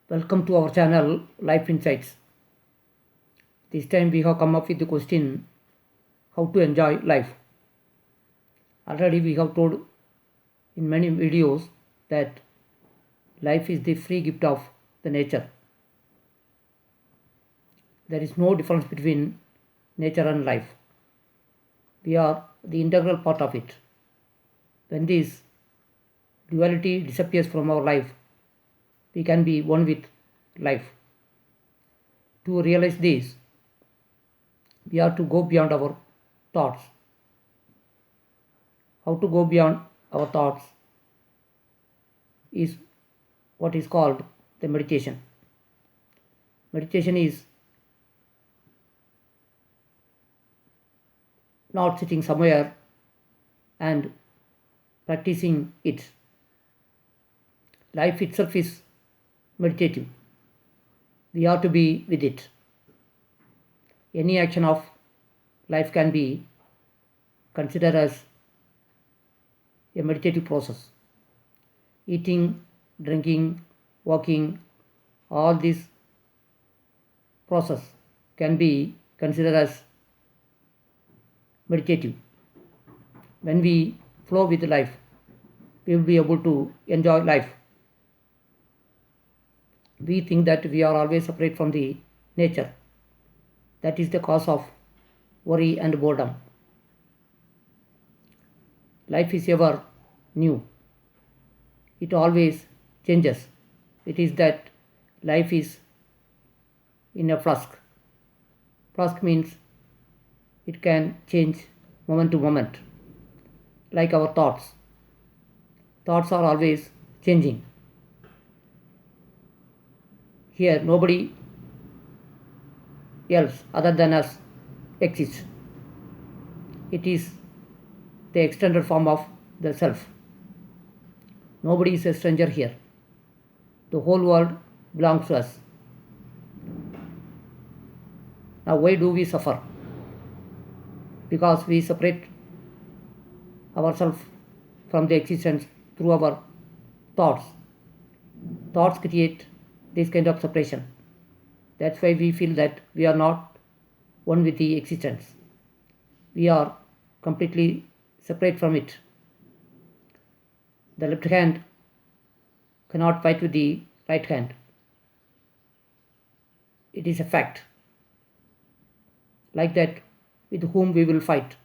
Welcome to our channel Life Insights. This time we have come up with the question how to enjoy life. Already we have told in many videos that life is the free gift of the nature. There is no difference between nature and life. We are the integral part of it. When this duality disappears from our life, we can be one with life. To realize this, we have to go beyond our thoughts. How to go beyond our thoughts is what is called the meditation. Meditation is not sitting somewhere and practicing it. Life itself is meditative. We have to be with it. Any action of life can be considered as a meditative process. Eating, drinking, walking, all this process can be considered as meditative. When we flow with life, we will be able to enjoy life. We think that we are always separate from the nature. That is the cause of worry and boredom. Life is ever new. It always changes. It is that life is in a flask. Flask means it can change moment to moment. Like our thoughts. Thoughts are always changing. Here, nobody else other than us exists. It is the extended form of the self. Nobody is a stranger here. The whole world belongs to us. Now, why do we suffer? Because we separate ourselves from the existence through our thoughts. Thoughts create this kind of separation. That's why we feel that we are not one with the existence. We are completely separate from it. The left hand cannot fight with the right hand. It is a fact. Like that, with whom we will fight.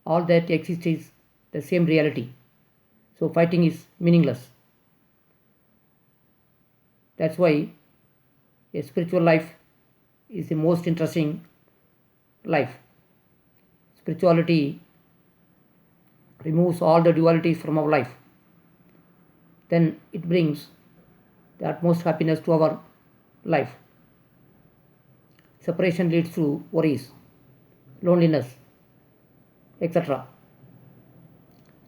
All that exists is the same reality. So fighting is meaningless. That's why a spiritual life is the most interesting life. Spirituality removes all the dualities from our life. Then it brings the utmost happiness to our life. Separation leads to worries, loneliness, etc.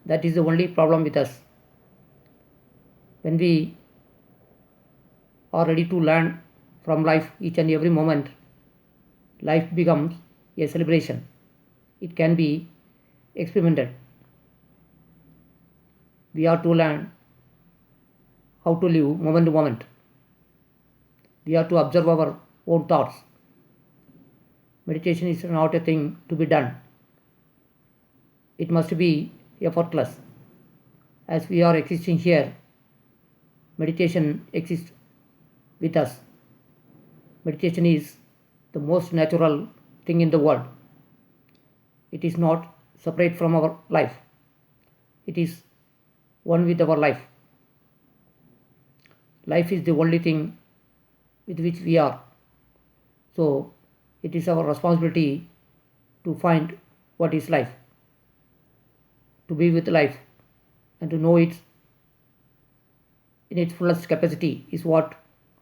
That is the only problem with us. When we are ready to learn from life each and every moment, life becomes a celebration. It can be experimented. We are to learn how to live moment to moment. We are to observe our own thoughts. Meditation is not a thing to be done. It must be effortless. As we are existing here, meditation exists with us. Meditation is the most natural thing in the world. It is not separate from our life. It is one with our life. Life is the only thing with which we are. So it is our responsibility to find what is life, to be with life, and to know it in its fullest capacity is what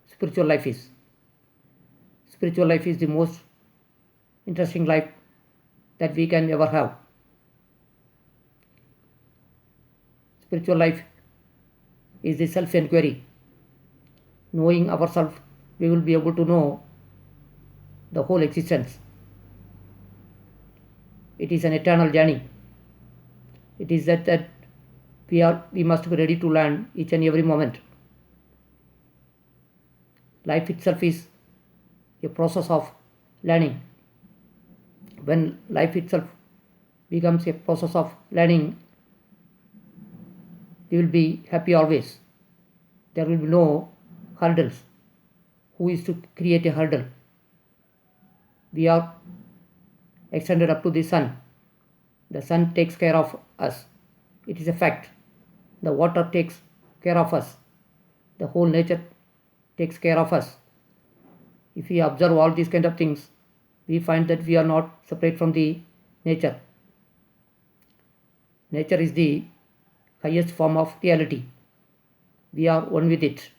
spiritual life is. Spiritual life is the most interesting life that we can ever have. Spiritual life is the self-enquiry. Knowing ourselves, we will be able to know the whole existence. It is an eternal journey. It is that we must be ready to learn each and every moment. Life itself is a process of learning. When life itself becomes a process of learning, we will be happy always. There will be no hurdles. Who is to create a hurdle? We are extended up to the sun. The sun takes care of us. It is a fact. The water takes care of us. The whole nature takes care of us. If we observe all these kind of things, we find that we are not separate from the nature. Nature is the highest form of reality. We are one with it.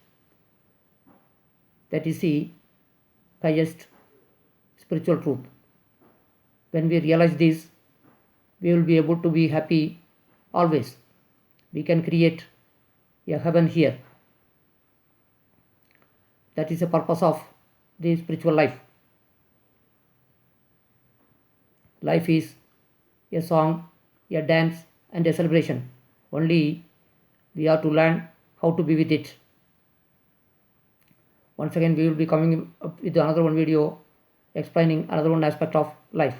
That is the highest spiritual truth. When we realize this, we will be able to be happy always. We can create a heaven here. That is the purpose of the spiritual life. Life is a song, a dance, and a celebration. Only we have to learn how to be with it. Once again, we will be coming up with another one video explaining another one aspect of life.